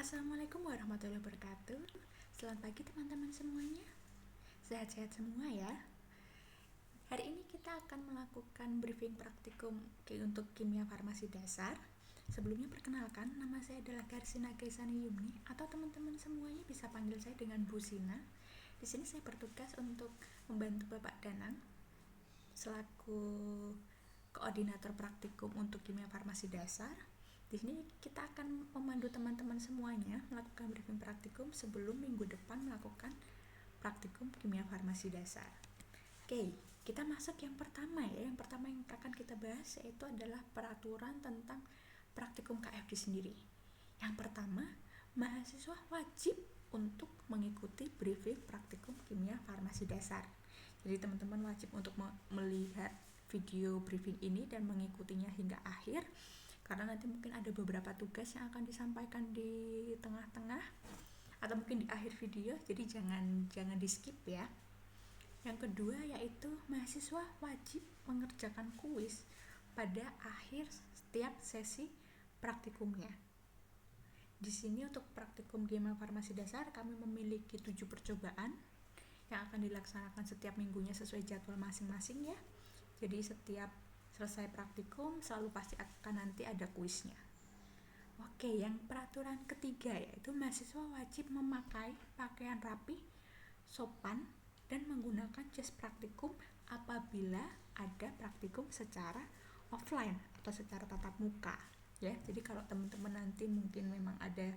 Assalamualaikum warahmatullahi wabarakatuh. Selamat pagi teman-teman semuanya. Sehat-sehat semua ya. Hari ini kita akan melakukan briefing praktikum untuk kimia farmasi dasar. Sebelumnya perkenalkan, nama saya adalah Karsina Gaisani Yumni, atau teman-teman semuanya bisa panggil saya dengan Bu Sina. Di sini saya bertugas untuk membantu Bapak Danang selaku koordinator praktikum untuk kimia farmasi dasar. Di sini kita akan memandu teman-teman semuanya melakukan briefing praktikum sebelum minggu depan melakukan praktikum kimia farmasi dasar. Oke, kita masuk yang pertama ya. Yang pertama yang akan kita bahas yaitu adalah peraturan tentang praktikum KFD sendiri. Yang pertama, mahasiswa wajib untuk mengikuti briefing praktikum kimia farmasi dasar. Jadi teman-teman wajib untuk melihat video briefing ini dan mengikutinya hingga akhir, karena nanti mungkin ada beberapa tugas yang akan disampaikan di tengah-tengah atau mungkin di akhir video, jadi jangan di skip ya. Yang kedua yaitu mahasiswa wajib mengerjakan kuis pada akhir setiap sesi praktikumnya. Di sini untuk praktikum kimia farmasi dasar kami memiliki 7 percobaan yang akan dilaksanakan setiap minggunya sesuai jadwal masing-masing ya. Jadi setiap selesai praktikum selalu pasti akan nanti ada kuisnya. Oke, yang peraturan ketiga yaitu mahasiswa wajib memakai pakaian rapi, sopan, dan menggunakan jas praktikum apabila ada praktikum secara offline atau secara tatap muka ya. Jadi kalau teman-teman nanti mungkin memang ada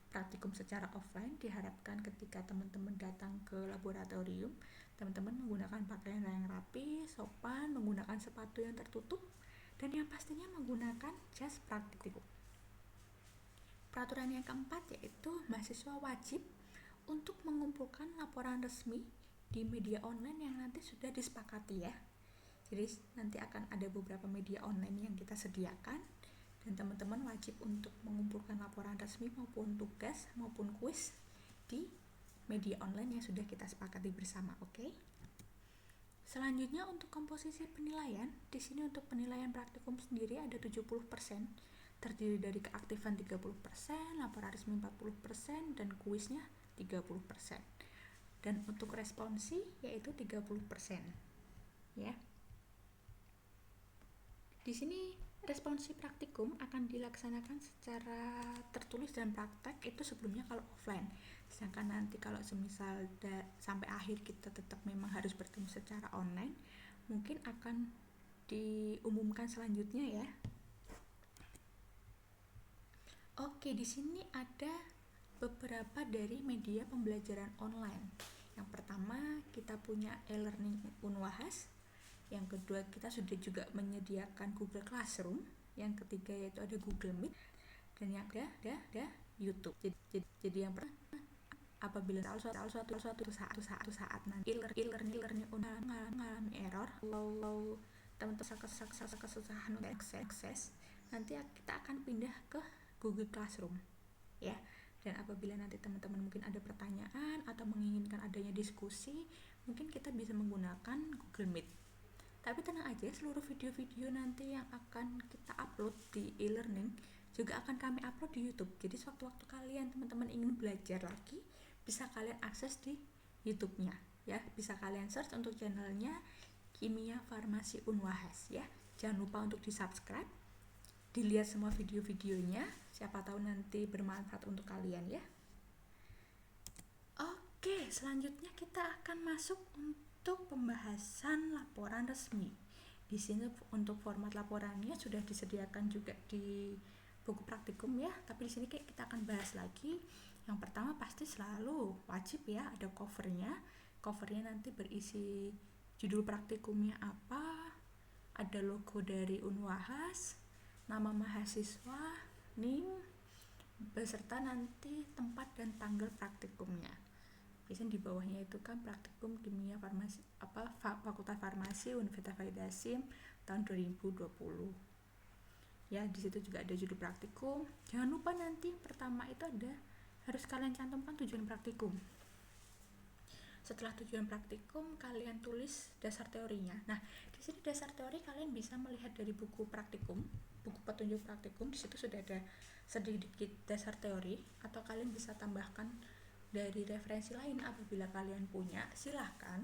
praktikum secara offline, diharapkan ketika teman-teman datang ke laboratorium, teman-teman menggunakan pakaian yang rapi, sopan, menggunakan sepatu yang tertutup, dan yang pastinya menggunakan jas praktikum. Peraturan yang keempat yaitu mahasiswa wajib untuk mengumpulkan laporan resmi di media online yang nanti sudah disepakati ya. Jadi nanti akan ada beberapa media online yang kita sediakan, dan teman-teman wajib untuk mengumpulkan laporan resmi maupun tugas maupun kuis di media online yang sudah kita sepakati bersama, oke? Selanjutnya untuk komposisi penilaian, di sini untuk penilaian praktikum sendiri ada 70%, terdiri dari keaktifan 30%, laporan resmi 40%, dan kuisnya 30%. Dan untuk responsi yaitu 30%. Ya. Di sini responsi praktikum akan dilaksanakan secara tertulis dan praktek itu sebelumnya kalau offline. Sedangkan nanti kalau semisal sampai akhir kita tetap memang harus bertemu secara online, mungkin akan diumumkan selanjutnya ya. Oke, di sini ada beberapa dari media pembelajaran online. Yang pertama kita punya e-learning Unwahas. Yang kedua kita sudah juga menyediakan Google Classroom. Yang ketiga yaitu ada Google Meet, dan yang ada YouTube. Jadi yang pertama, apabila suatu saat nanti e-learning mengalami error, kalau teman-teman kesusahan untuk akses, nanti kita akan pindah ke Google Classroom ya. Dan apabila nanti teman-teman mungkin ada pertanyaan atau menginginkan adanya diskusi, mungkin kita bisa menggunakan Google Meet. Tapi tenang aja, seluruh video-video nanti yang akan kita upload di e-learning juga akan kami upload di YouTube. Jadi sewaktu-waktu kalian teman-teman ingin belajar lagi, bisa kalian akses di YouTube-nya ya. Bisa kalian search untuk channelnya Kimia Farmasi Unwahas ya. Jangan lupa untuk di-subscribe, dilihat semua video-videonya, siapa tahu nanti bermanfaat untuk kalian ya. Oke, selanjutnya kita akan masuk untuk pembahasan laporan resmi. Di sini untuk format laporannya sudah disediakan juga di buku praktikum ya, tapi di sini kita akan bahas lagi. Yang pertama pasti selalu wajib ya ada covernya. Covernya nanti berisi judul praktikumnya apa, ada logo dari Unwahas, nama mahasiswa, NIM, beserta nanti tempat dan tanggal praktikumnya. Biasanya di bawahnya itu kan praktikum kimia farmasi Fakultas Farmasi Universitas Farid Hasim tahun 2020. Ya, di situ juga ada judul praktikum. Jangan lupa nanti pertama itu harus kalian cantumkan tujuan praktikum. Setelah tujuan praktikum kalian tulis dasar teorinya. Nah, di sini dasar teori kalian bisa melihat dari buku praktikum buku petunjuk praktikum di situ sudah ada sedikit dasar teori, atau kalian bisa tambahkan dari referensi lain apabila kalian punya, silahkan.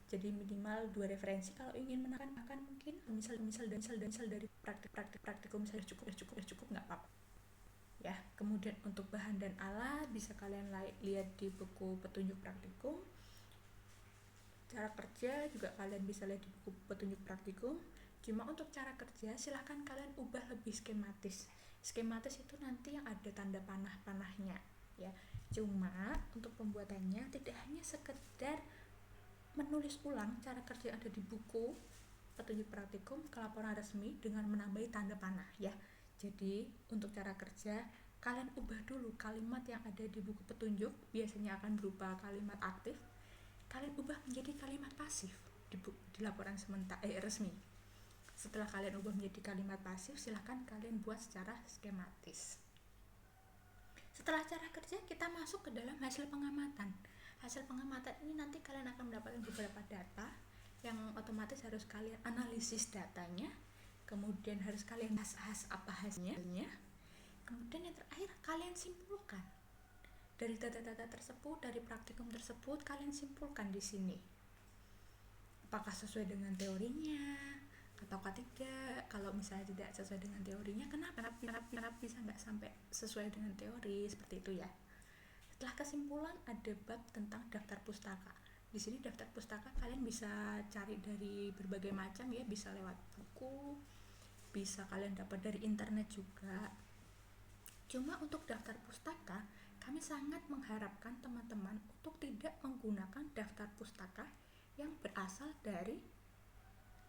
Jadi minimal 2 referensi kalau ingin menambahkan, mungkin misal dari praktikum saya cukup nggak apa-apa ya. Kemudian untuk bahan dan alat bisa kalian lihat di buku petunjuk praktikum. Cara kerja juga kalian bisa lihat di buku petunjuk praktikum. Cuma untuk cara kerja silahkan kalian ubah lebih skematis itu nanti yang ada tanda panah-panahnya ya. Cuma untuk pembuatannya tidak hanya sekedar menulis ulang cara kerja yang ada di buku petunjuk praktikum ke laporan resmi dengan menambahi tanda panah ya. Jadi untuk cara kerja kalian ubah dulu kalimat yang ada di buku petunjuk, biasanya akan berupa kalimat aktif, kalian ubah menjadi kalimat pasif di laporan resmi. Setelah kalian ubah menjadi kalimat pasif, silahkan kalian buat secara skematis. Setelah cara kerja, kita masuk ke dalam hasil pengamatan. Hasil pengamatan ini nanti kalian akan mendapatkan beberapa data yang otomatis harus kalian analisis datanya, kemudian harus kalian bahas apa hasilnya, kemudian yang terakhir kalian simpulkan. Dari data-data tersebut, dari praktikum tersebut, kalian simpulkan di sini. Apakah sesuai dengan teorinya ataukah tidak? Kalau misalnya tidak sesuai dengan teorinya, kenapa bisa nggak sampai sesuai dengan teori, seperti itu ya. Setelah kesimpulan ada bab tentang daftar pustaka. Di sini daftar pustaka kalian bisa cari dari berbagai macam ya, bisa lewat buku, bisa kalian dapat dari internet juga. Cuma untuk daftar pustaka, kami sangat mengharapkan teman-teman untuk tidak menggunakan daftar pustaka yang berasal dari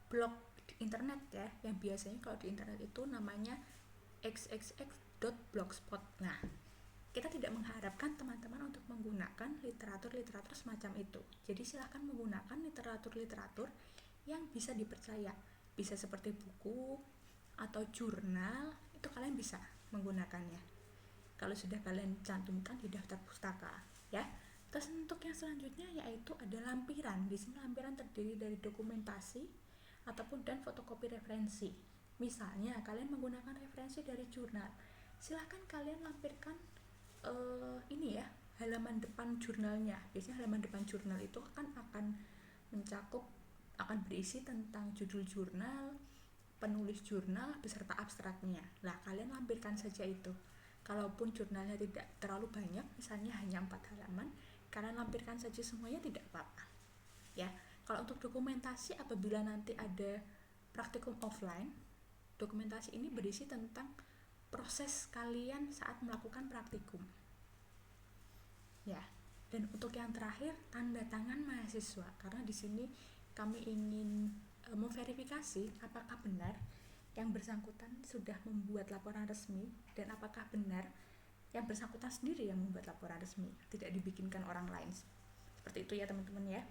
blog internet ya, yang biasanya kalau di internet itu namanya xxx.blogspot. Nah, kita tidak mengharapkan teman-teman untuk menggunakan literatur semacam itu. Jadi silahkan menggunakan literatur yang bisa dipercaya, bisa seperti buku atau jurnal, itu kalian bisa menggunakannya kalau sudah kalian cantumkan di daftar pustaka ya. Terus untuk yang selanjutnya yaitu ada lampiran. Di sini lampiran terdiri dari dokumentasi ataupun dan fotokopi referensi. Misalnya kalian menggunakan referensi dari jurnal, silahkan kalian lampirkan ini ya, halaman depan jurnalnya. Biasanya halaman depan jurnal itu akan berisi tentang judul jurnal, penulis jurnal beserta abstraknya. Lah kalian lampirkan saja itu. Kalaupun jurnalnya tidak terlalu banyak, misalnya hanya 4 halaman, kalian lampirkan saja semuanya, tidak apa-apa ya. Kalau untuk dokumentasi, apabila nanti ada praktikum offline, dokumentasi ini berisi tentang proses kalian saat melakukan praktikum ya. Dan untuk yang terakhir, tanda tangan mahasiswa, karena di sini kami ingin memverifikasi apakah benar yang bersangkutan sudah membuat laporan resmi dan apakah benar yang bersangkutan sendiri yang membuat laporan resmi, tidak dibikinkan orang lain. Seperti itu ya teman-teman ya.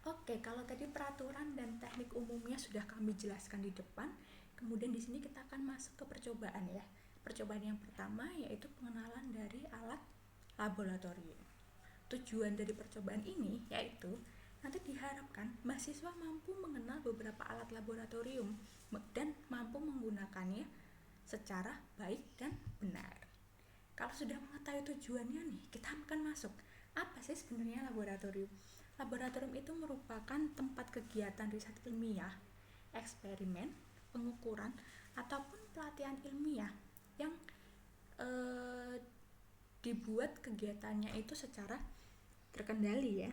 Oke, kalau tadi peraturan dan teknik umumnya sudah kami jelaskan di depan, kemudian di sini kita akan masuk ke percobaan ya. Percobaan yang pertama yaitu pengenalan dari alat laboratorium. Tujuan dari percobaan ini yaitu nanti diharapkan mahasiswa mampu mengenal beberapa alat laboratorium dan mampu menggunakannya secara baik dan benar. Kalau sudah mengetahui tujuannya nih, kita akan masuk. Apa sih sebenarnya laboratorium? Laboratorium itu merupakan tempat kegiatan riset ilmiah, eksperimen, pengukuran, ataupun pelatihan ilmiah yang dibuat kegiatannya itu secara terkendali ya.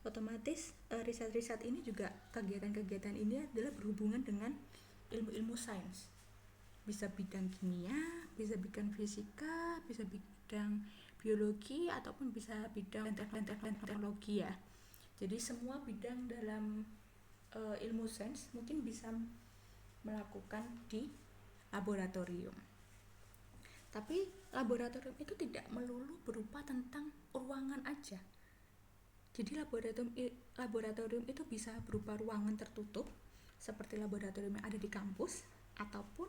Otomatis riset-riset ini juga, kegiatan-kegiatan ini adalah berhubungan dengan ilmu-ilmu sains. Bisa bidang kimia, bisa bidang fisika, bisa bidang biologi, ataupun bisa bidang teknologi ya. Jadi semua bidang dalam ilmu sains mungkin bisa melakukan di laboratorium. Tapi laboratorium itu tidak melulu berupa tentang ruangan aja. Jadi laboratorium itu bisa berupa ruangan tertutup seperti laboratorium yang ada di kampus, ataupun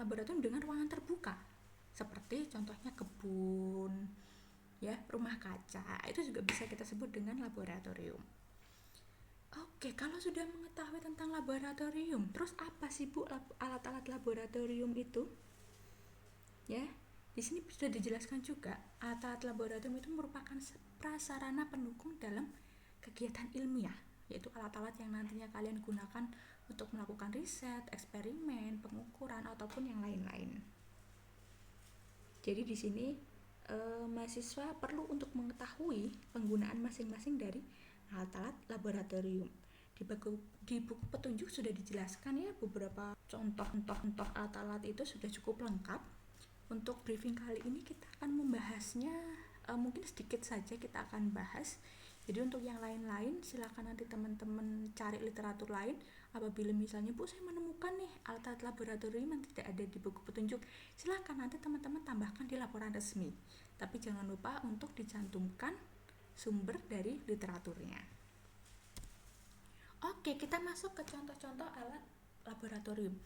laboratorium dengan ruangan terbuka seperti contohnya kebun ya, rumah kaca, itu juga bisa kita sebut dengan laboratorium. Oke, kalau sudah mengetahui tentang laboratorium, terus apa sih Bu alat-alat laboratorium itu? Ya, di sini sudah dijelaskan juga, alat-alat laboratorium itu merupakan prasarana pendukung dalam kegiatan ilmiah, yaitu alat-alat yang nantinya kalian gunakan untuk melakukan riset, eksperimen, pengukuran ataupun yang lain-lain. Jadi di sini mahasiswa perlu untuk mengetahui penggunaan masing-masing dari alat-alat laboratorium. Di buku petunjuk sudah dijelaskan ya beberapa contoh alat-alat itu sudah cukup lengkap. Untuk briefing kali ini kita akan membahasnya mungkin sedikit saja kita akan bahas. Jadi untuk yang lain-lain silakan nanti teman-teman cari literatur lain. Apabila misalnya Bu saya menemukan nih alat-alat laboratorium yang tidak ada di buku petunjuk, silakan nanti teman-teman tambahkan di laporan resmi. Tapi jangan lupa untuk dicantumkan sumber dari literaturnya. Oke, kita masuk ke contoh-contoh alat laboratorium.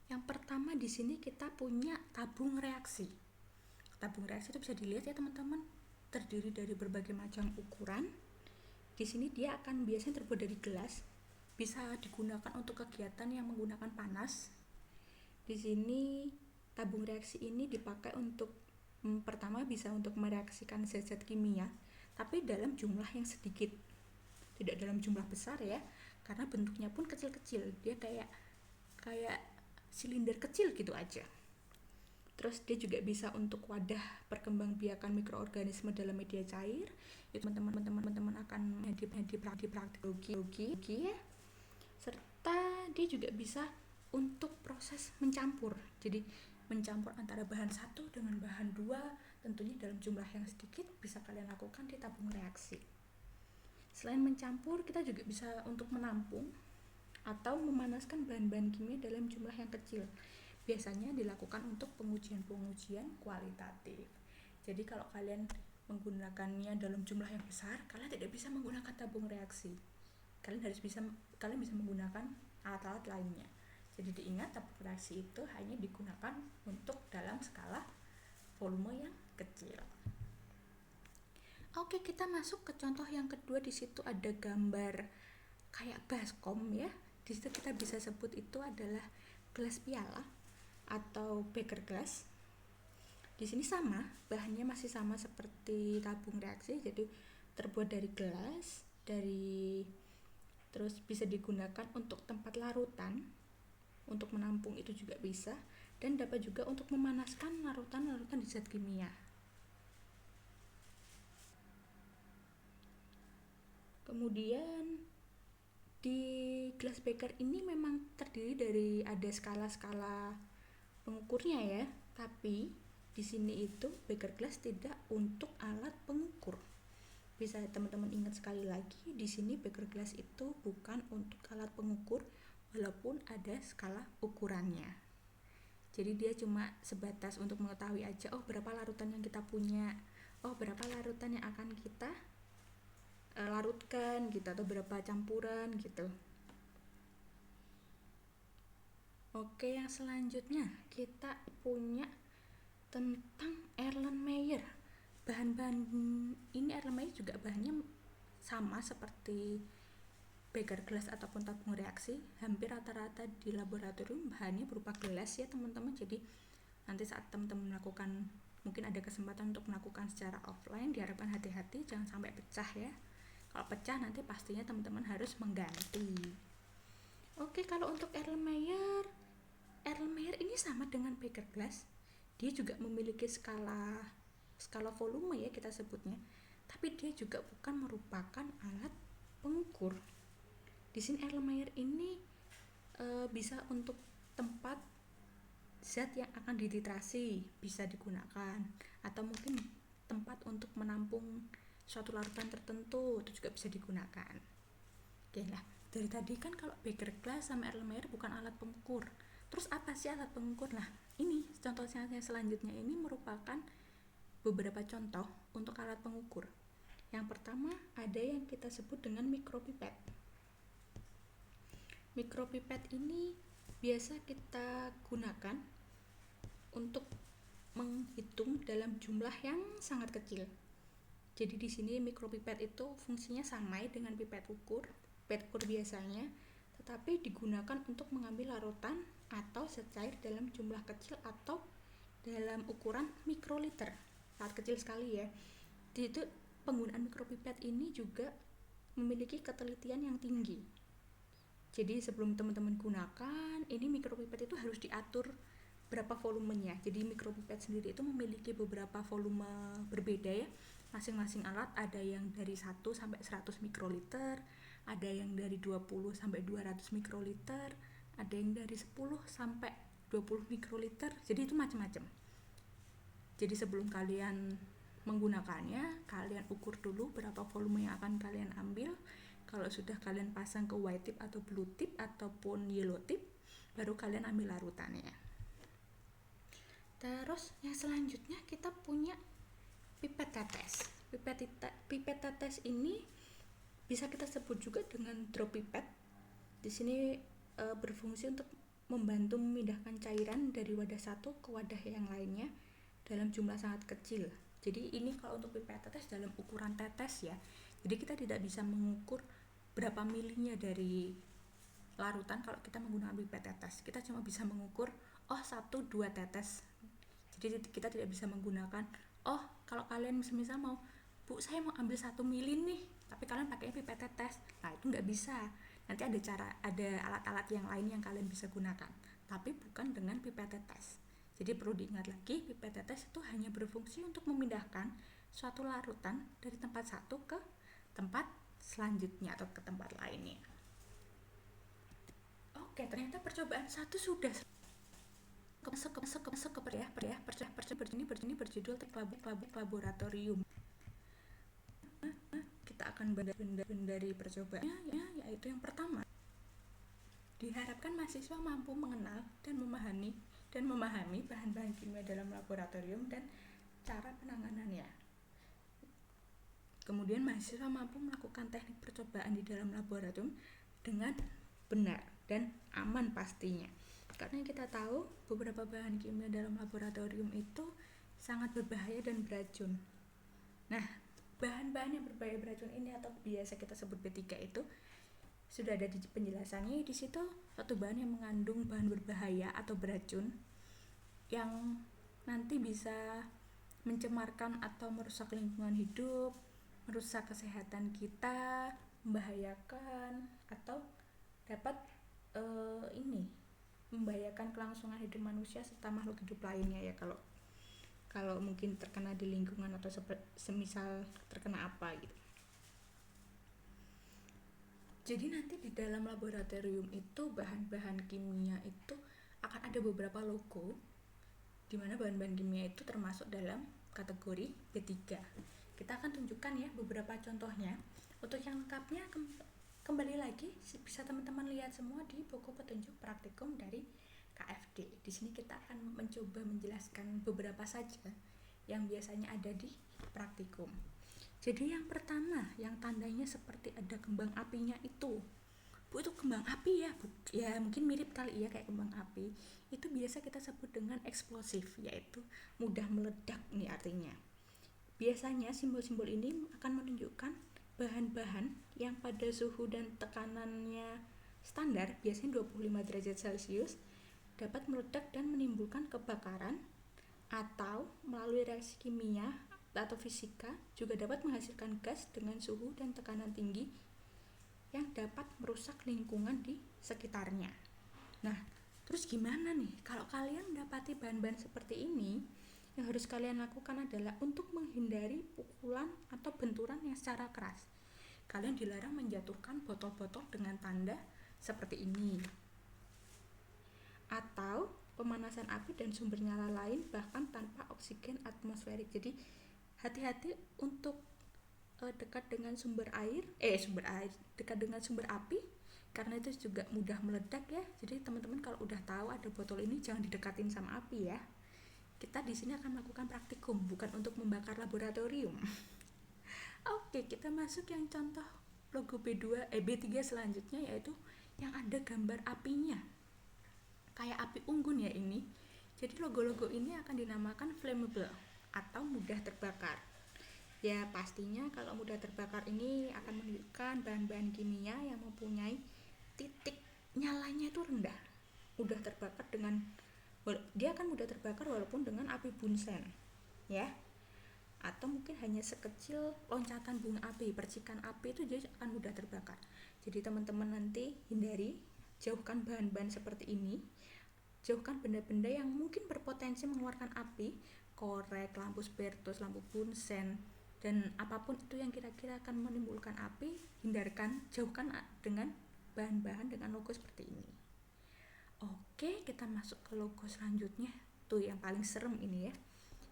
Yang pertama di sini kita punya tabung reaksi. Tabung reaksi itu bisa dilihat ya teman-teman, terdiri dari berbagai macam ukuran. Di sini dia akan biasanya terbuat dari gelas, bisa digunakan untuk kegiatan yang menggunakan panas. Di sini tabung reaksi ini dipakai untuk pertama bisa untuk mereaksikan zat-zat kimia, tapi dalam jumlah yang sedikit, tidak dalam jumlah besar ya, karena bentuknya pun kecil-kecil, dia kayak silinder kecil gitu aja. Terus dia juga bisa untuk wadah perkembangbiakan mikroorganisme dalam media cair. Itu teman-teman akan di praktik ya. Serta dia juga bisa untuk proses mencampur. Jadi mencampur antara bahan satu dengan bahan dua, tentunya dalam jumlah yang sedikit, bisa kalian lakukan di tabung reaksi. Selain mencampur, kita juga bisa untuk menampung atau memanaskan bahan-bahan kimia dalam jumlah yang kecil. Biasanya dilakukan untuk pengujian-pengujian kualitatif. Jadi kalau kalian menggunakannya dalam jumlah yang besar, kalian tidak bisa menggunakan tabung reaksi. Kalian bisa menggunakan alat-alat lainnya. Jadi diingat, tabung reaksi itu hanya digunakan untuk dalam skala volume yang kecil. Oke, kita masuk ke contoh yang kedua. Di situ ada gambar kayak baskom ya. Di situ kita bisa sebut itu adalah gelas piala atau beker glass. Di sini sama, bahannya masih sama seperti tabung reaksi, jadi terbuat dari gelas, terus bisa digunakan untuk tempat larutan, untuk menampung itu juga bisa, dan dapat juga untuk memanaskan larutan-larutan di zat kimia. Kemudian di gelas beker ini memang terdiri dari ada skala-skala pengukurnya ya, tapi di sini itu beker glass tidak untuk alat pengukur. Bisa teman-teman ingat sekali lagi, di sini beker glass itu bukan untuk alat pengukur, walaupun ada skala ukurannya. Jadi dia cuma sebatas untuk mengetahui aja, oh berapa larutan yang kita punya, oh berapa larutan yang akan kita larutkan gitu, atau berapa campuran gitu. Oke, yang selanjutnya kita punya tentang Erlenmeyer. Bahan-bahan ini Erlenmeyer juga bahannya sama seperti beker gelas ataupun tabung reaksi. Hampir rata-rata di laboratorium bahannya berupa gelas ya teman-teman. Jadi nanti saat teman-teman melakukan, mungkin ada kesempatan untuk melakukan secara offline, diharapkan hati-hati jangan sampai pecah ya. Kalau pecah nanti pastinya teman-teman harus mengganti. Oke, kalau untuk Erlenmeyer ini sama dengan beker glass. Dia juga memiliki skala volume ya kita sebutnya. Tapi dia juga bukan merupakan alat pengukur. Di sini Erlenmeyer ini bisa untuk tempat zat yang akan dititrasi bisa digunakan, atau mungkin tempat untuk menampung suatu larutan tertentu itu juga bisa digunakan. Oke lah, dari tadi kan kalau beker glass sama Erlenmeyer bukan alat pengukur. Terus apa sih alat pengukur? Nah, ini contohnya selanjutnya ini merupakan beberapa contoh untuk alat pengukur. Yang pertama ada yang kita sebut dengan mikropipet. Mikropipet ini biasa kita gunakan untuk menghitung dalam jumlah yang sangat kecil. Jadi di sini mikropipet itu fungsinya sama dengan pipet ukur. pipet ukur biasanya, tetapi digunakan untuk mengambil larutan atau zat cair dalam jumlah kecil atau dalam ukuran mikroliter, sangat kecil sekali ya. Di itu penggunaan mikropipet ini juga memiliki ketelitian yang tinggi. Jadi sebelum teman-teman gunakan, ini mikropipet itu harus diatur berapa volumenya. Jadi mikropipet sendiri itu memiliki beberapa volume berbeda ya. Masing-masing alat ada yang dari 1 sampai 100 mikroliter, ada yang dari 20 sampai 200 mikroliter, ada yang dari 10 sampai 20 mikroliter. Jadi itu macam-macam. Jadi sebelum kalian menggunakannya, kalian ukur dulu berapa volume yang akan kalian ambil. Kalau sudah kalian pasang ke white tip atau blue tip ataupun yellow tip, baru kalian ambil larutannya. Terus yang selanjutnya kita punya pipet tetes. Pipet tetes ini bisa kita sebut juga dengan drop pipet. Di sini berfungsi untuk membantu memindahkan cairan dari wadah satu ke wadah yang lainnya dalam jumlah sangat kecil. Jadi ini kalau untuk pipet tetes dalam ukuran tetes ya. Jadi kita tidak bisa mengukur berapa milinya dari larutan kalau kita menggunakan pipet tetes. Kita cuma bisa mengukur 1-2 tetes. Jadi kita tidak bisa menggunakan kalau kalian misal mau, Bu saya mau ambil 1 mili nih, tapi kalian pakainya pipet tetes. Nah itu nggak bisa. Nanti ada alat-alat yang lain yang kalian bisa gunakan, tapi bukan dengan pipet tetes. Jadi perlu diingat lagi, pipet tetes itu hanya berfungsi untuk memindahkan suatu larutan dari tempat satu ke tempat selanjutnya atau ke tempat lainnya. Oke, ternyata percobaan satu sudah ini berjudul teknik laboratorium. Kita akan dari percobaannya, yaitu yang pertama. Diharapkan mahasiswa mampu mengenal dan memahami bahan-bahan kimia dalam laboratorium dan cara penanganannya. Kemudian mahasiswa mampu melakukan teknik percobaan di dalam laboratorium dengan benar dan aman pastinya. Karena kita tahu beberapa bahan kimia dalam laboratorium itu sangat berbahaya dan beracun. Nah, bahan-bahan yang berbahaya beracun ini atau biasa kita sebut B3 itu sudah ada di penjelasannya. Di situ suatu bahan yang mengandung bahan berbahaya atau beracun yang nanti bisa mencemarkan atau merusak lingkungan hidup, merusak kesehatan kita, membahayakan atau dapat membahayakan kelangsungan hidup manusia serta makhluk hidup lainnya ya, kalau mungkin terkena di lingkungan atau semisal terkena apa gitu. Jadi nanti di dalam laboratorium itu bahan-bahan kimia itu akan ada beberapa logo, di mana bahan-bahan kimia itu termasuk dalam kategori B3. Kita akan tunjukkan ya beberapa contohnya. Untuk yang lengkapnya kembali lagi bisa teman-teman lihat semua di buku petunjuk praktikum dari KFD. Di sini kita akan mencoba menjelaskan beberapa saja yang biasanya ada di praktikum. Jadi yang pertama, yang tandanya seperti ada kembang apinya itu. Bu, itu kembang api ya? Bu, ya mungkin mirip kali ya kayak kembang api. Itu biasa kita sebut dengan eksplosif, yaitu mudah meledak nih artinya. Biasanya simbol-simbol ini akan menunjukkan bahan-bahan yang pada suhu dan tekanannya standar, biasanya 25 derajat Celcius, dapat meledak dan menimbulkan kebakaran, atau melalui reaksi kimia atau fisika juga dapat menghasilkan gas dengan suhu dan tekanan tinggi yang dapat merusak lingkungan di sekitarnya. Nah, terus gimana nih kalau kalian mendapati bahan-bahan seperti ini? Yang harus kalian lakukan adalah untuk menghindari pukulan atau benturan yang secara keras. Kalian dilarang menjatuhkan botol-botol dengan tanda seperti ini, atau pemanasan api dan sumber nyala lain bahkan tanpa oksigen atmosferik. Jadi hati-hati untuk dekat dengan sumber air, dekat dengan sumber api, karena itu juga mudah meledak ya. Jadi teman-teman kalau udah tahu ada botol ini jangan didekatin sama api ya. Kita di sini akan melakukan praktikum, bukan untuk membakar laboratorium. Oke, kita masuk yang contoh logo B3 selanjutnya, yaitu yang ada gambar apinya. Kayak api unggun ya ini. Jadi logo-logo ini akan dinamakan flammable atau mudah terbakar. Ya pastinya kalau mudah terbakar ini akan menunjukkan bahan-bahan kimia yang mempunyai titik nyalanya itu rendah, mudah terbakar dengan dia akan mudah terbakar walaupun dengan api bunsen ya, atau mungkin hanya sekecil loncatan bunga api, percikan api itu jadi akan mudah terbakar. Jadi teman-teman nanti hindari, jauhkan bahan-bahan seperti ini, jauhkan benda-benda yang mungkin berpotensi mengeluarkan api, korek, lampu spiritus, lampu bunsen, dan apapun itu yang kira-kira akan menimbulkan api, hindarkan, jauhkan dengan bahan-bahan dengan logo seperti ini. Oke, kita masuk ke logo selanjutnya. Tuh yang paling serem ini ya,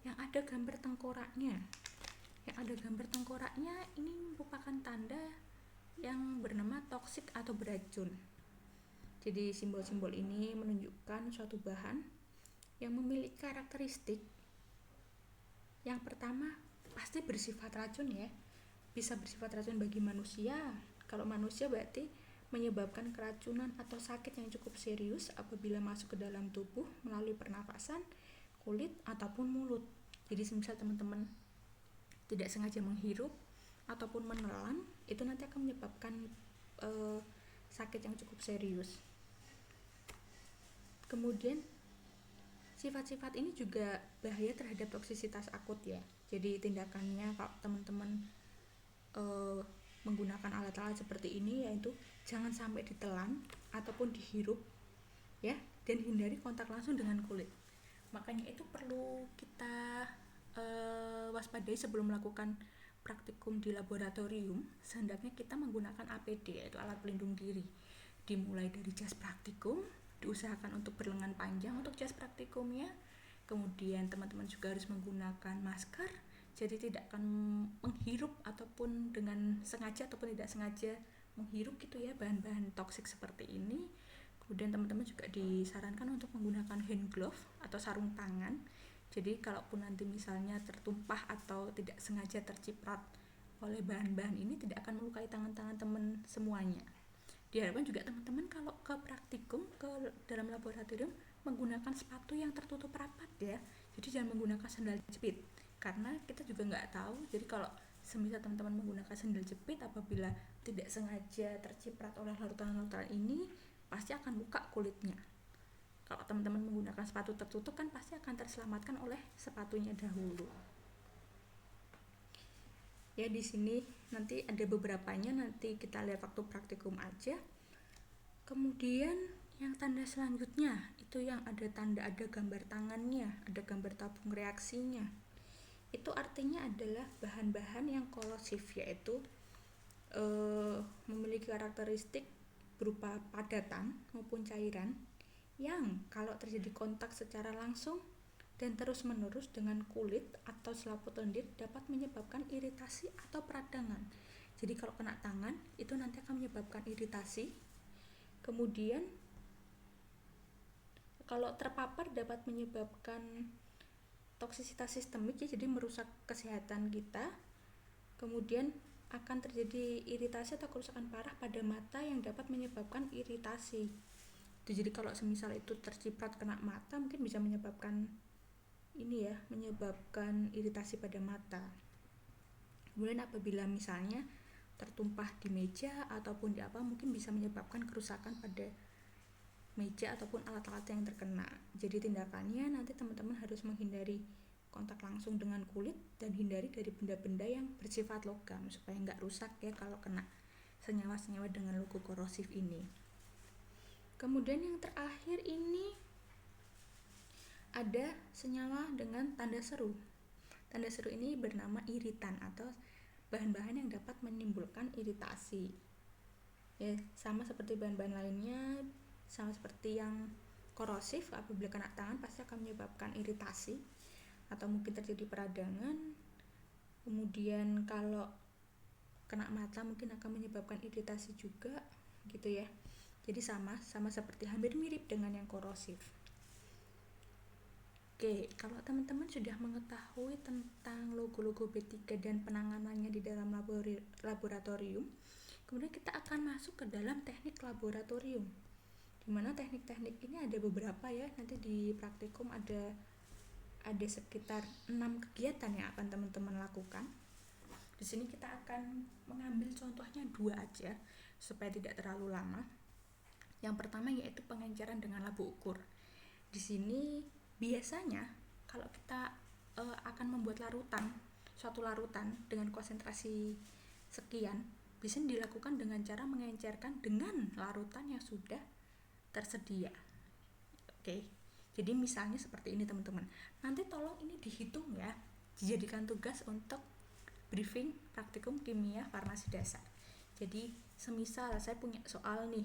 yang ada gambar tengkoraknya. Yang ada gambar tengkoraknya ini merupakan tanda yang bernama toksik atau beracun. Jadi simbol-simbol ini menunjukkan suatu bahan yang memiliki karakteristik yang pertama pasti bersifat racun ya, bisa bersifat racun bagi manusia. Kalau manusia berarti menyebabkan keracunan atau sakit yang cukup serius apabila masuk ke dalam tubuh melalui pernapasan, kulit ataupun mulut. Jadi semisal teman-teman tidak sengaja menghirup ataupun menelan, itu nanti akan menyebabkan sakit yang cukup serius. Kemudian sifat-sifat ini juga bahaya terhadap toksisitas akut ya. Jadi tindakannya kalau teman-teman menggunakan alat-alat seperti ini yaitu jangan sampai ditelan ataupun dihirup ya, dan hindari kontak langsung dengan kulit. Makanya itu perlu kita waspadai sebelum melakukan praktikum di laboratorium. Sehendaknya kita menggunakan APD, yaitu alat pelindung diri. Dimulai dari jas praktikum, diusahakan untuk berlengan panjang untuk jas praktikumnya. Kemudian teman-teman juga harus menggunakan masker, jadi tidak akan menghirup ataupun dengan sengaja ataupun tidak sengaja menghirup gitu ya bahan-bahan toksik seperti ini. Kemudian teman-teman juga disarankan untuk menggunakan hand glove atau sarung tangan. Jadi kalaupun nanti misalnya tertumpah atau tidak sengaja terciprat oleh bahan-bahan ini, tidak akan melukai tangan-tangan teman semuanya. Diharapkan juga teman-teman kalau ke praktikum, ke dalam laboratorium, menggunakan sepatu yang tertutup rapat ya. Jadi jangan menggunakan sandal jepit, karena kita juga nggak tahu. Jadi kalau semisal teman-teman menggunakan sandal jepit, apabila tidak sengaja terciprat oleh larutan-larutan ini, pasti akan luka kulitnya. Kalau teman-teman menggunakan sepatu tertutup kan pasti akan terselamatkan oleh sepatunya dahulu. Ya di sini nanti ada beberapanya, nanti kita lihat waktu praktikum aja. Kemudian yang tanda selanjutnya itu yang ada tanda, ada gambar tangannya, ada gambar tabung reaksinya. Itu artinya adalah bahan-bahan yang korosif, yaitu memiliki karakteristik berupa padatan maupun cairan yang kalau terjadi kontak secara langsung dan terus-menerus dengan kulit atau selaput lendir dapat menyebabkan iritasi atau peradangan. Jadi kalau kena tangan itu nanti akan menyebabkan iritasi. Kemudian kalau terpapar dapat menyebabkan toksisitas sistemik ya, jadi merusak kesehatan kita. Kemudian akan terjadi iritasi atau kerusakan parah pada mata yang dapat menyebabkan iritasi. Jadi kalau semisal itu terciprat kena mata mungkin bisa menyebabkan ini ya, menyebabkan iritasi pada mata. Kemudian apabila misalnya tertumpah di meja ataupun di apa, mungkin bisa menyebabkan kerusakan pada meja ataupun alat-alat yang terkena. Jadi tindakannya nanti teman-teman harus menghindari kontak langsung dengan kulit dan hindari dari benda-benda yang bersifat logam supaya nggak rusak ya kalau kena senyawa-senyawa dengan logo korosif ini. Kemudian yang terakhir ini ada senyawa dengan tanda seru. Tanda seru ini bernama iritan atau bahan-bahan yang dapat menimbulkan iritasi. Ya, sama seperti bahan-bahan lainnya, sama seperti yang korosif, apabila kena tangan pasti akan menyebabkan iritasi atau mungkin terjadi peradangan. Kemudian kalau kena mata mungkin akan menyebabkan iritasi juga gitu ya. Jadi sama seperti, hampir mirip dengan yang korosif. Oke, kalau teman-teman sudah mengetahui tentang logo-logo B3 dan penanganannya di dalam laboratorium, kemudian kita akan masuk ke dalam teknik laboratorium. Dimana teknik-teknik ini ada beberapa ya, nanti di praktikum ada sekitar 6 kegiatan yang akan teman-teman lakukan. Di sini kita akan mengambil contohnya 2 aja supaya tidak terlalu lama. Yang pertama yaitu pengenceran dengan labu ukur. Di sini biasanya kalau kita akan membuat suatu larutan dengan konsentrasi sekian, biasanya dilakukan dengan cara mengencerkan dengan larutan yang sudah tersedia. Oke. Jadi misalnya seperti ini teman-teman. Nanti tolong ini dihitung ya. Dijadikan tugas untuk briefing praktikum kimia farmasi dasar. Jadi semisal saya punya soal nih,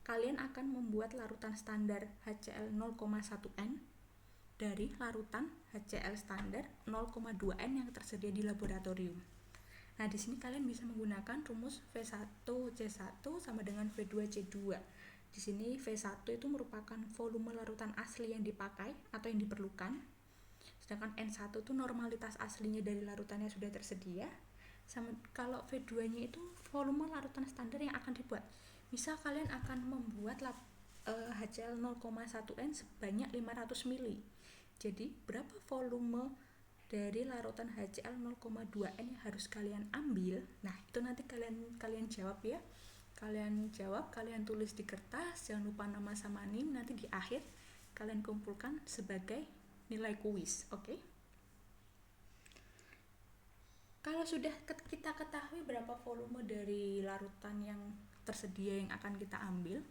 kalian akan membuat larutan standar HCl 0,1N dari larutan HCl standar 0,2N yang tersedia di laboratorium. Nah, di sini kalian bisa menggunakan rumus V1C1 sama dengan V2C2. Di sini V1 itu merupakan volume larutan asli yang dipakai atau yang diperlukan. Sedangkan N1 itu normalitas aslinya dari larutan yang sudah tersedia. Sama kalau V2-nya itu volume larutan standar yang akan dibuat. Misal kalian akan membuat HCl 0,1N sebanyak 500 ml. Jadi berapa volume dari larutan HCl 0,2N yang harus kalian ambil? Nah, itu nanti kalian jawab ya. Kalian jawab, kalian tulis di kertas, jangan lupa nama sama NIM, nanti di akhir kalian kumpulkan sebagai nilai kuis, oke? Kalau sudah kita ketahui berapa volume dari larutan yang tersedia yang akan kita ambil,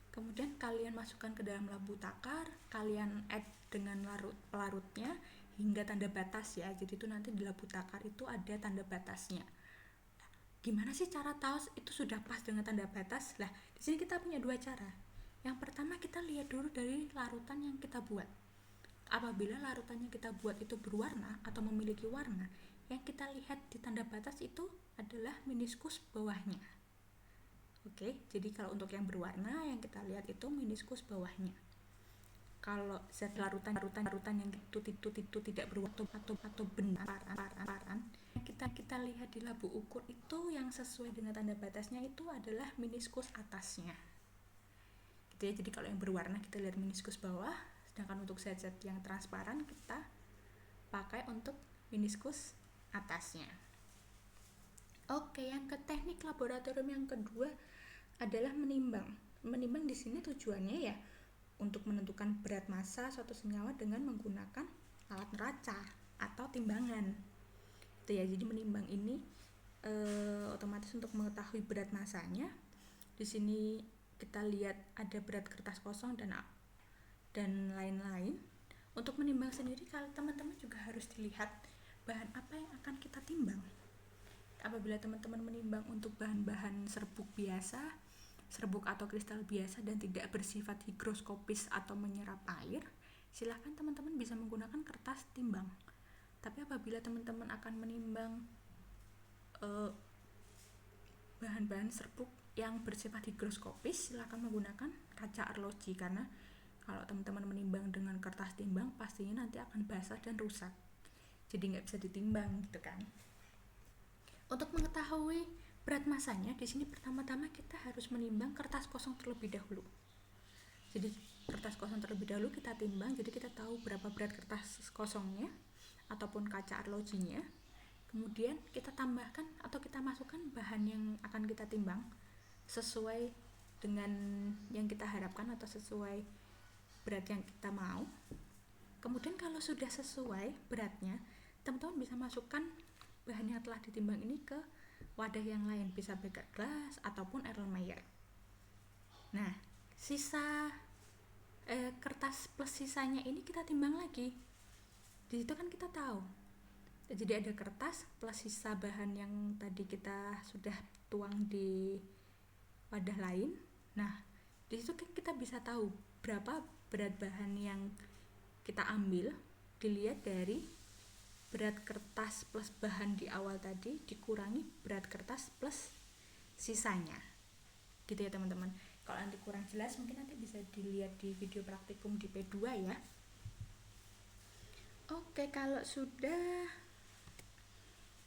kemudian kalian masukkan ke dalam labu takar, kalian add dengan pelarutnya hingga tanda batas ya. Jadi itu nanti di labu takar itu ada tanda batasnya. Gimana sih cara tahu itu sudah pas dengan tanda batas? Lah, di sini kita punya 2 cara. Yang pertama kita lihat dulu dari larutan yang kita buat. Apabila larutan yang kita buat itu berwarna atau memiliki warna, yang kita lihat di tanda batas itu adalah meniskus bawahnya. Oke, jadi kalau untuk yang berwarna yang kita lihat itu meniskus bawahnya. Kalau zat larutan yang itu tidak berwarna atau benar paran, kita lihat di labu ukur itu yang sesuai dengan tanda batasnya itu adalah meniskus atasnya. Gitu ya. Jadi kalau yang berwarna kita lihat meniskus bawah, sedangkan untuk zat-zat yang transparan kita pakai untuk meniskus atasnya. Oke, yang ke teknik laboratorium yang kedua adalah menimbang. Menimbang di sini tujuannya ya untuk menentukan berat massa suatu senyawa dengan menggunakan alat neraca atau timbangan. Itu ya, jadi menimbang ini otomatis untuk mengetahui berat massanya. Di sini kita lihat ada berat kertas kosong dan lain-lain. Untuk menimbang sendiri kalau teman-teman juga harus dilihat bahan apa yang akan kita timbang. Apabila teman-teman menimbang untuk bahan-bahan serbuk biasa, serbuk atau kristal biasa dan tidak bersifat higroskopis atau menyerap air, silahkan teman-teman bisa menggunakan kertas timbang. Tapi apabila teman-teman akan menimbang bahan-bahan serbuk yang bersifat higroskopis, silahkan menggunakan kaca arloji, karena kalau teman-teman menimbang dengan kertas timbang pastinya nanti akan basah dan rusak, jadi nggak bisa ditimbang gitu kan. Untuk mengetahui berat massanya, di sini pertama-tama kita harus menimbang kertas kosong terlebih dahulu. Jadi kertas kosong terlebih dahulu kita timbang, jadi kita tahu berapa berat kertas kosongnya ataupun kaca arlojinya. Kemudian kita tambahkan atau kita masukkan bahan yang akan kita timbang sesuai dengan yang kita harapkan atau sesuai berat yang kita mau. Kemudian kalau sudah sesuai beratnya, teman-teman bisa masukkan bahan yang telah ditimbang ini ke wadah yang lain, bisa beker gelas ataupun Erlenmeyer. Nah, sisa kertas plus sisanya ini kita timbang lagi. Di situ kan kita tahu. Jadi ada kertas plus sisa bahan yang tadi kita sudah tuang di wadah lain. Nah, di situ kan kita bisa tahu berapa berat bahan yang kita ambil, dilihat dari berat kertas plus bahan di awal tadi dikurangi berat kertas plus sisanya, gitu ya teman-teman. Kalau nanti kurang jelas mungkin nanti bisa dilihat di video praktikum di P2 ya. Oke, kalau sudah,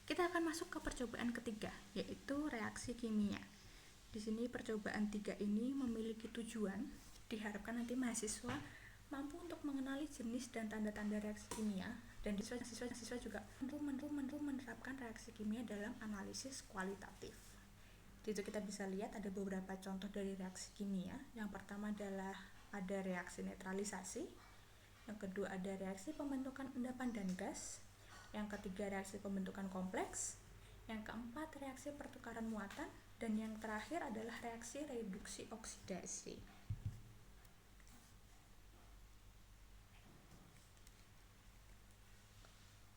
kita akan masuk ke percobaan ketiga, yaitu reaksi kimia. Di sini percobaan 3 ini memiliki tujuan, diharapkan nanti mahasiswa mampu untuk mengenali jenis dan tanda-tanda reaksi kimia Dan siswa juga menerapkan reaksi kimia dalam analisis kualitatif. Di situ kita bisa lihat ada beberapa contoh dari reaksi kimia. Yang pertama adalah ada reaksi netralisasi, yang kedua ada reaksi pembentukan endapan dan gas, yang ketiga reaksi pembentukan kompleks, yang keempat reaksi pertukaran muatan, dan yang terakhir adalah reaksi reduksi oksidasi.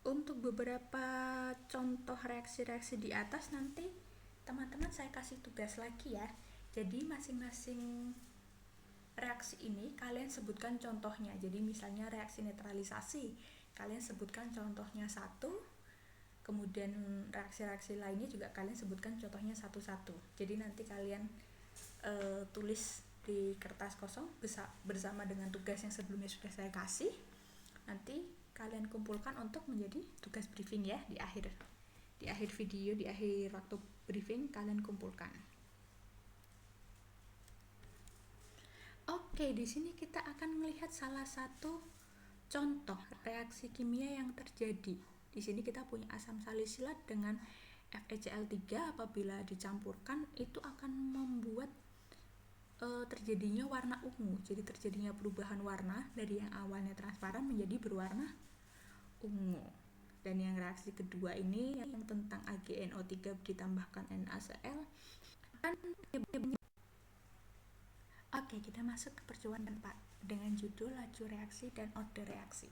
Untuk beberapa contoh reaksi-reaksi di atas nanti teman-teman saya kasih tugas lagi ya. Jadi masing-masing reaksi ini kalian sebutkan contohnya. Jadi misalnya reaksi netralisasi, kalian sebutkan contohnya satu. Kemudian reaksi-reaksi lainnya juga kalian sebutkan contohnya satu-satu. Jadi nanti kalian tulis di kertas kosong bersama dengan tugas yang sebelumnya sudah saya kasih. Nanti kalian kumpulkan untuk menjadi tugas briefing ya di akhir video, di akhir waktu briefing kalian kumpulkan. Oke, di sini kita akan melihat salah satu contoh reaksi kimia yang terjadi. Di sini kita punya asam salisilat dengan FeCl3, apabila dicampurkan itu akan membuat terjadinya warna ungu. Jadi terjadinya perubahan warna dari yang awalnya transparan menjadi berwarna ungu. Dan yang reaksi kedua ini yang tentang AgNO3 ditambahkan NaCl. Oke, kita masuk ke percobaan Pak dengan judul laju reaksi dan order reaksi.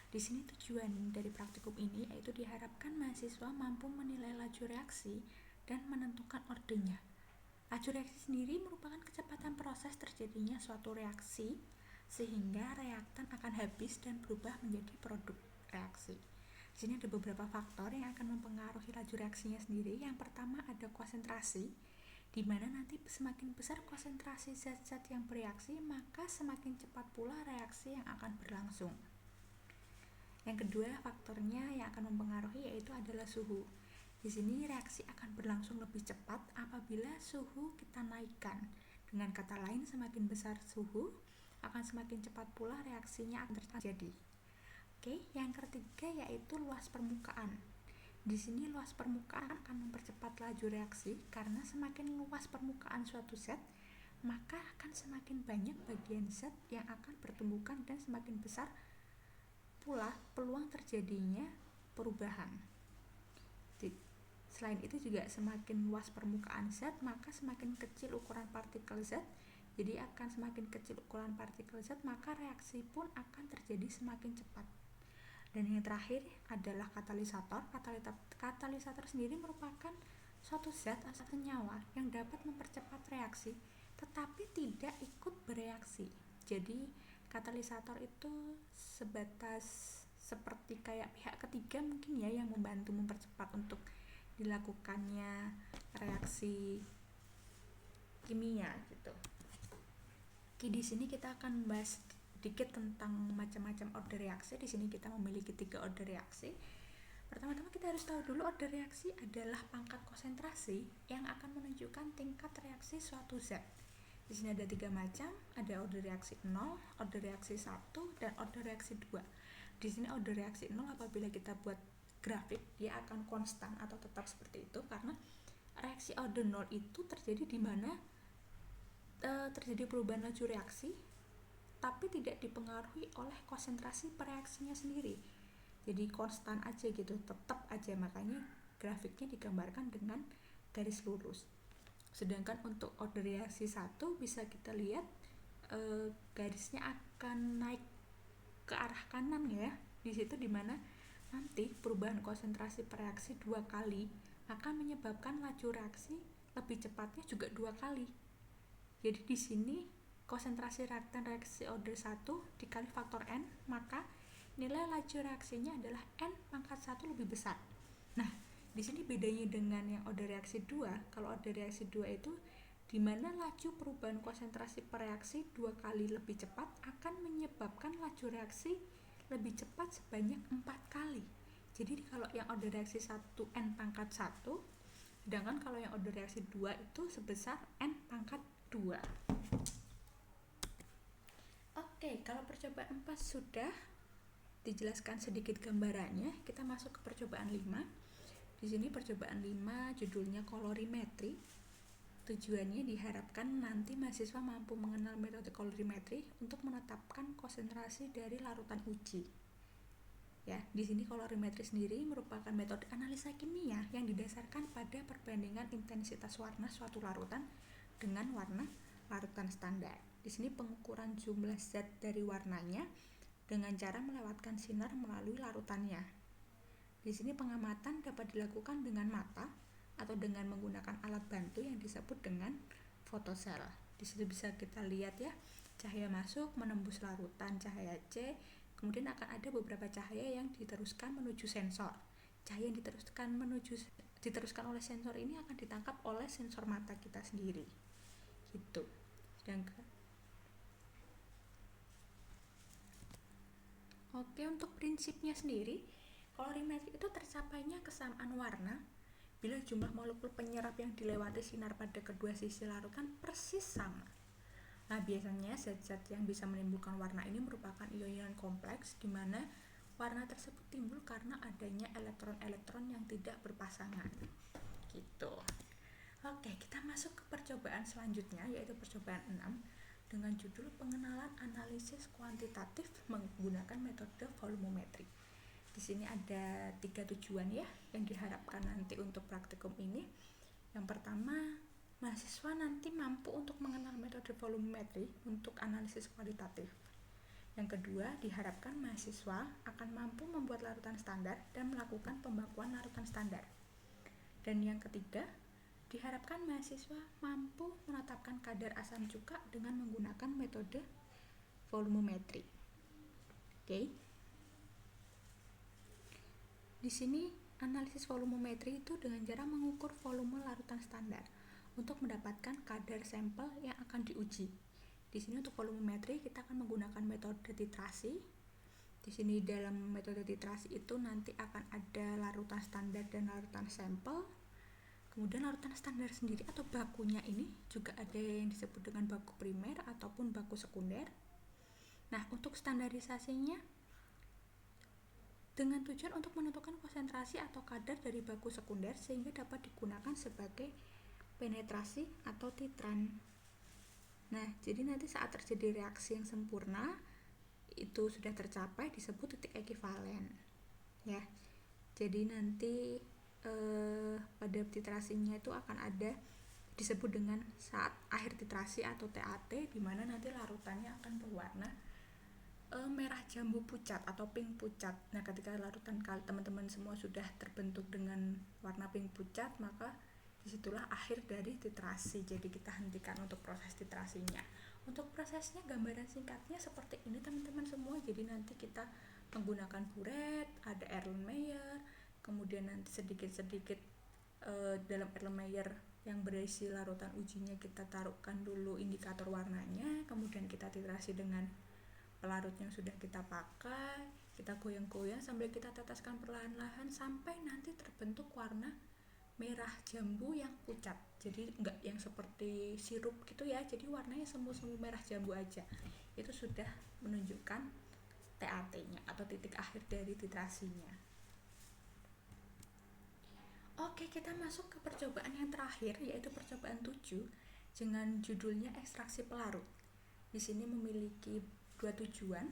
Di sini tujuan dari praktikum ini yaitu diharapkan mahasiswa mampu menilai laju reaksi dan menentukan ordernya. Laju reaksi sendiri merupakan kecepatan proses terjadinya suatu reaksi sehingga reaktan akan habis dan berubah menjadi produk reaksi. Di sini ada beberapa faktor yang akan mempengaruhi laju reaksinya sendiri. Yang pertama ada konsentrasi, di mana nanti semakin besar konsentrasi zat-zat yang bereaksi, maka semakin cepat pula reaksi yang akan berlangsung. Yang kedua faktornya yang akan mempengaruhi yaitu adalah suhu. Di sini reaksi akan berlangsung lebih cepat apabila suhu kita naikkan. Dengan kata lain, semakin besar suhu, akan semakin cepat pula reaksinya akan terjadi. Oke, yang ketiga yaitu luas permukaan. Di sini luas permukaan akan mempercepat laju reaksi karena semakin luas permukaan suatu zat, maka akan semakin banyak bagian zat yang akan bertumbukan dan semakin besar pula peluang terjadinya perubahan. Selain itu juga semakin luas permukaan zat, maka semakin kecil ukuran partikel zat. Jadi akan semakin kecil ukuran partikel zat, maka reaksi pun akan terjadi semakin cepat. Dan yang terakhir adalah katalisator. Katalisator sendiri merupakan suatu zat atau senyawa yang dapat mempercepat reaksi tetapi tidak ikut bereaksi. Jadi katalisator itu sebatas seperti kayak pihak ketiga mungkin ya yang membantu mempercepat untuk dilakukannya reaksi kimia gitu. Oke, di sini kita akan membahas sedikit tentang macam-macam order reaksi. Di sini kita memiliki 3 order reaksi. Pertama-tama kita harus tahu dulu order reaksi adalah pangkat konsentrasi yang akan menunjukkan tingkat reaksi suatu zat. Di sini ada 3 macam, ada order reaksi 0, order reaksi 1, dan order reaksi 2. Di sini order reaksi 0 apabila kita buat grafik dia akan konstan atau tetap seperti itu karena reaksi order 0 itu terjadi di mana terjadi perubahan laju reaksi tapi tidak dipengaruhi oleh konsentrasi pereaksinya sendiri. Jadi konstan aja gitu, tetap aja, makanya grafiknya digambarkan dengan garis lurus. Sedangkan untuk order reaksi 1 bisa kita lihat garisnya akan naik ke arah kanan ya. Di situ dimana nanti perubahan konsentrasi pereaksi 2 kali akan menyebabkan laju reaksi lebih cepatnya juga 2 kali. Jadi di sini konsentrasi reaktan reaksi order 1 dikali faktor N, maka nilai laju reaksinya adalah N pangkat 1 lebih besar. Nah, di sini bedanya dengan yang order reaksi 2. Kalau order reaksi 2 itu di mana laju perubahan konsentrasi pereaksi 2 kali lebih cepat akan menyebabkan laju reaksi lebih cepat sebanyak 4 kali. Jadi kalau yang order reaksi 1 N pangkat 1, sedangkan kalau yang order reaksi 2 itu sebesar N pangkat 2. Oke, kalau percobaan 4 sudah, dijelaskan sedikit gambarannya, kita masuk ke percobaan 5. Di sini percobaan 5 judulnya kolorimetri. Tujuannya diharapkan nanti mahasiswa mampu mengenal metode kolorimetri untuk menetapkan konsentrasi dari larutan uji. Ya, di sini kolorimetri sendiri merupakan metode analisa kimia yang didasarkan pada perbandingan intensitas warna suatu larutan dengan warna larutan standar. Di sini pengukuran jumlah zat dari warnanya dengan cara melewatkan sinar melalui larutannya. Di sini pengamatan dapat dilakukan dengan mata atau dengan menggunakan alat bantu yang disebut dengan fotosel. Di sini bisa kita lihat ya, cahaya masuk menembus larutan cahaya C, kemudian akan ada beberapa cahaya yang diteruskan menuju sensor. Cahaya yang diteruskan oleh sensor ini akan ditangkap oleh sensor mata kita sendiri. Gitu. Oke, untuk prinsipnya sendiri, kolorimetri itu tercapainya kesamaan warna bila jumlah molekul penyerap yang dilewati sinar pada kedua sisi larutan persis sama. Nah, biasanya zat-zat yang bisa menimbulkan warna ini merupakan ion-ion kompleks, di mana warna tersebut timbul karena adanya elektron-elektron yang tidak berpasangan. Gitu. Oke, kita masuk ke percobaan selanjutnya, yaitu percobaan 6 dengan judul pengenalan analisis kuantitatif menggunakan metode volumemetri. Di sini ada 3 tujuan ya yang diharapkan nanti untuk praktikum ini. Yang pertama, mahasiswa nanti mampu untuk mengenal metode volumemetri untuk analisis kualitatif. Yang kedua, diharapkan mahasiswa akan mampu membuat larutan standar dan melakukan pembakuan larutan standar. Dan yang ketiga, diharapkan mahasiswa mampu menetapkan kadar asam cuka dengan menggunakan metode volumemetri. Oke. Di sini analisis volumemetri itu dengan cara mengukur volume larutan standar untuk mendapatkan kadar sampel yang akan diuji. Di sini untuk volumemetri kita akan menggunakan metode titrasi. Di sini dalam metode titrasi itu nanti akan ada larutan standar dan larutan sampel. Kemudian larutan standar sendiri atau bakunya ini juga ada yang disebut dengan baku primer ataupun baku sekunder. Nah, untuk standarisasinya dengan tujuan untuk menentukan konsentrasi atau kadar dari baku sekunder sehingga dapat digunakan sebagai penetrasi atau titran. Nah, jadi nanti saat terjadi reaksi yang sempurna itu sudah tercapai disebut titik ekivalen. Ya. Jadi nanti pada titrasinya itu akan ada disebut dengan saat akhir titrasi atau TAT, di mana nanti larutannya akan berwarna merah jambu pucat atau pink pucat. Nah, ketika larutan teman-teman semua sudah terbentuk dengan warna pink pucat, maka disitulah akhir dari titrasi. Jadi kita hentikan untuk proses titrasinya. Untuk prosesnya gambaran singkatnya seperti ini teman-teman semua. Jadi nanti kita menggunakan buret, ada Erlenmeyer, kemudian nanti sedikit-sedikit dalam Erlenmeyer yang berisi larutan ujinya kita taruhkan dulu indikator warnanya, kemudian kita titrasi dengan pelarut yang sudah kita pakai, kita goyang-goyang sambil kita teteskan perlahan-lahan sampai nanti terbentuk warna merah jambu yang pucat. Jadi enggak yang seperti sirup gitu ya, jadi warnanya semu-semu merah jambu aja. Itu sudah menunjukkan TAT-nya atau titik akhir dari titrasinya. Oke, kita masuk ke percobaan yang terakhir, yaitu percobaan 7 dengan judulnya ekstraksi pelarut. Di sini memiliki 2 tujuan.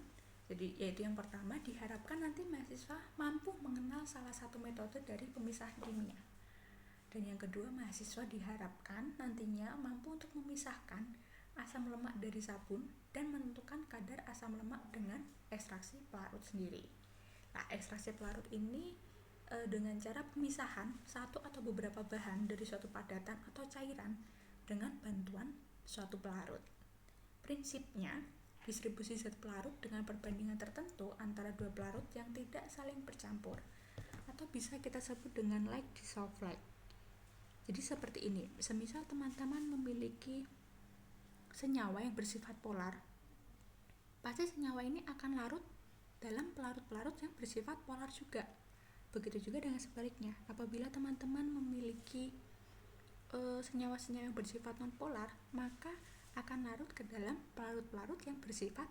Jadi yaitu yang pertama, diharapkan nanti mahasiswa mampu mengenal salah satu metode dari pemisahan kimia. Dan yang kedua, mahasiswa diharapkan nantinya mampu untuk memisahkan asam lemak dari sabun dan menentukan kadar asam lemak dengan ekstraksi pelarut sendiri. Nah, ekstraksi pelarut ini dengan cara pemisahan satu atau beberapa bahan dari suatu padatan atau cairan dengan bantuan suatu pelarut. Prinsipnya, distribusi zat pelarut dengan perbandingan tertentu antara dua pelarut yang tidak saling bercampur, atau bisa kita sebut dengan like dissolve like. Jadi seperti ini, semisal teman-teman memiliki senyawa yang bersifat polar, pasti senyawa ini akan larut dalam pelarut-pelarut yang bersifat polar juga. Begitu juga dengan sebaliknya, apabila teman-teman memiliki senyawa-senyawa yang bersifat non-polar, maka akan larut ke dalam pelarut-pelarut yang bersifat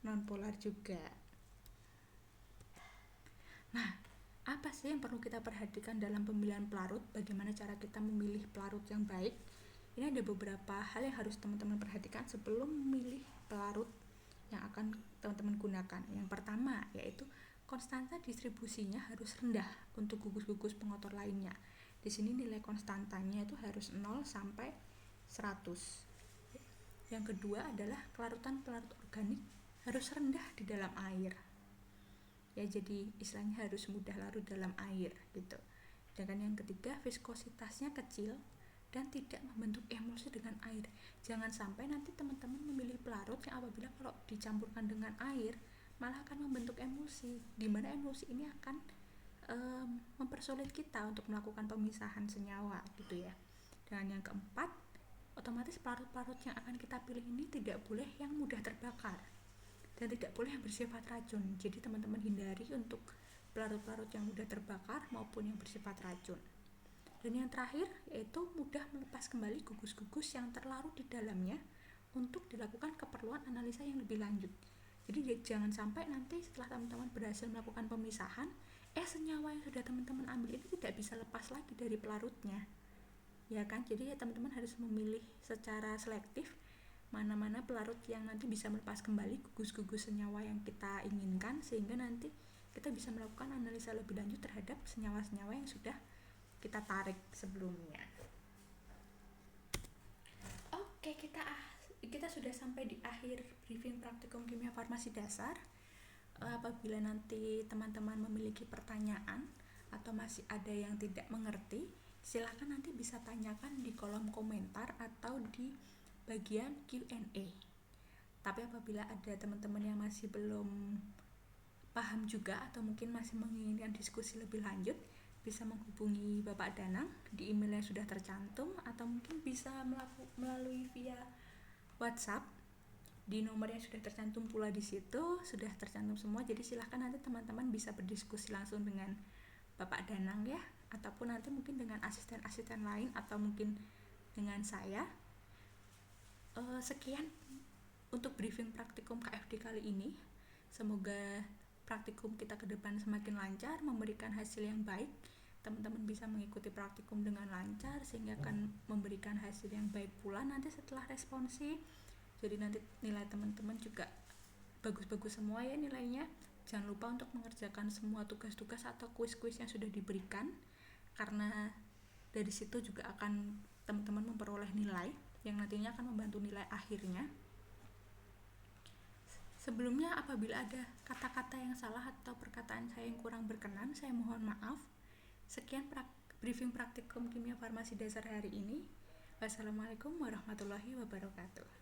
non-polar juga. Nah, apa sih yang perlu kita perhatikan dalam pemilihan pelarut? Bagaimana cara kita memilih pelarut yang baik? Ini ada beberapa hal yang harus teman-teman perhatikan sebelum memilih pelarut yang akan teman-teman gunakan. Yang pertama yaitu konstanta distribusinya harus rendah untuk gugus-gugus pengotor lainnya. Di sini nilai konstantanya itu harus 0 sampai 100. Yang kedua adalah kelarutan pelarut organik harus rendah di dalam air. Ya, jadi istilahnya harus mudah larut dalam air gitu. Dan yang ketiga, viskositasnya kecil dan tidak membentuk emulsi dengan air. Jangan sampai nanti teman-teman memilih pelarut yang apabila kalau dicampurkan dengan air malah akan membentuk emulsi, di mana emulsi ini akan mempersulit kita untuk melakukan pemisahan senyawa gitu ya. Dan yang keempat, otomatis pelarut-pelarut yang akan kita pilih ini tidak boleh yang mudah terbakar dan tidak boleh yang bersifat racun. Jadi teman-teman hindari untuk pelarut-pelarut yang mudah terbakar maupun yang bersifat racun. Dan yang terakhir yaitu mudah melepas kembali gugus-gugus yang terlarut di dalamnya untuk dilakukan keperluan analisa yang lebih lanjut. Jadi jangan sampai nanti setelah teman-teman berhasil melakukan pemisahan, senyawa yang sudah teman-teman ambil ini tidak bisa lepas lagi dari pelarutnya. Ya kan? Jadi teman-teman harus memilih secara selektif mana-mana pelarut yang nanti bisa melepas kembali gugus-gugus senyawa yang kita inginkan, sehingga nanti kita bisa melakukan analisa lebih lanjut terhadap senyawa-senyawa yang sudah kita tarik sebelumnya. Oke, kita sudah sampai di akhir briefing praktikum kimia farmasi dasar. Apabila nanti teman-teman memiliki pertanyaan atau masih ada yang tidak mengerti, silahkan nanti bisa tanyakan di kolom komentar atau di bagian Q&A. Tapi apabila ada teman-teman yang masih belum paham juga atau mungkin masih menginginkan diskusi lebih lanjut, bisa menghubungi Bapak Danang di email yang sudah tercantum atau mungkin bisa melalui via WhatsApp di nomor yang sudah tercantum pula di situ, sudah tercantum semua. Jadi silahkan nanti teman-teman bisa berdiskusi langsung dengan Bapak Danang ya, ataupun nanti mungkin dengan asisten-asisten lain atau mungkin dengan saya. Sekian untuk briefing praktikum KFD kali ini. Semoga praktikum kita ke depan semakin lancar, memberikan hasil yang baik. Teman-teman bisa mengikuti praktikum dengan lancar sehingga akan memberikan hasil yang baik pula nanti setelah responsi. Jadi nanti nilai teman-teman juga bagus-bagus semua ya nilainya. Jangan lupa untuk mengerjakan semua tugas-tugas atau kuis-kuis yang sudah diberikan, karena dari situ juga akan teman-teman memperoleh nilai yang nantinya akan membantu nilai akhirnya. Sebelumnya apabila ada kata-kata yang salah atau perkataan saya yang kurang berkenan, saya mohon maaf. Sekian briefing praktikum kimia farmasi dasar hari ini. Wassalamualaikum warahmatullahi wabarakatuh.